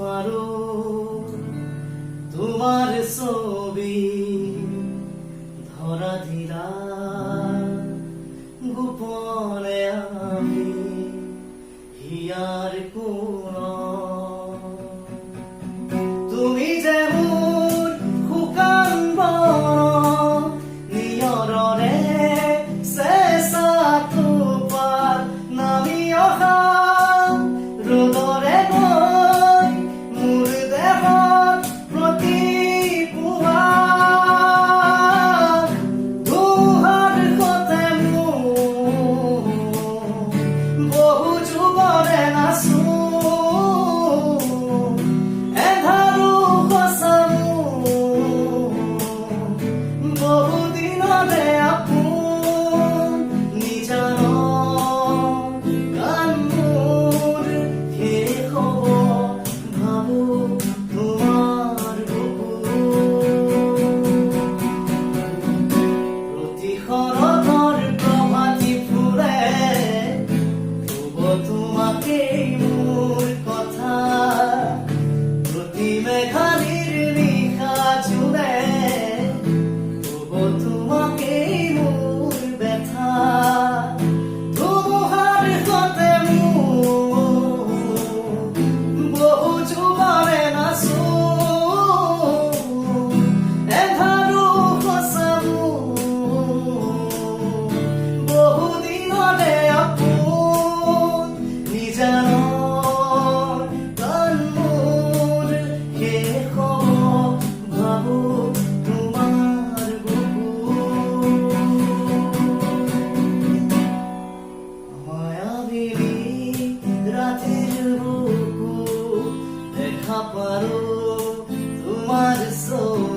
পারো তোমার ছবি ধরা দিলা গোপনে আমি হিয়ার কোন তুমি যেমন শুকান বন নিয়ৰৰে চেঁচা টোপাল নামি অহা ৰ'দৰে গৈ মোৰ দেহত প্ৰতিপুৱা ধুহাৰ সতে মোৰ বহু যুগৰে নাচো এধাৰো সঁচা মোৰ বহু দিনৰে আপোন নিজান গান মোৰ শেষ হ'ব ভাবো তোমাৰ প্ৰতি শৰতৰ প্ৰভাতী ফুলে ক'ব তোমাকেই মোৰ কথা প্ৰতি মেঘালীৰ নিশা জোৰে ক'ব তোমাকেই মোৰ ব্যথা ধুমুহাৰ সতে মোৰ বহু যুগৰে নাচো এধাৰো সঁচা মোৰ বহু দিনৰে আপোন নিজানৰ গান মোৰ শেষ হ'ব ভাবো তোমাৰ মায়াবিনী ৰাতিৰ বুকু দেখা পাৰো তোমাৰ ছবি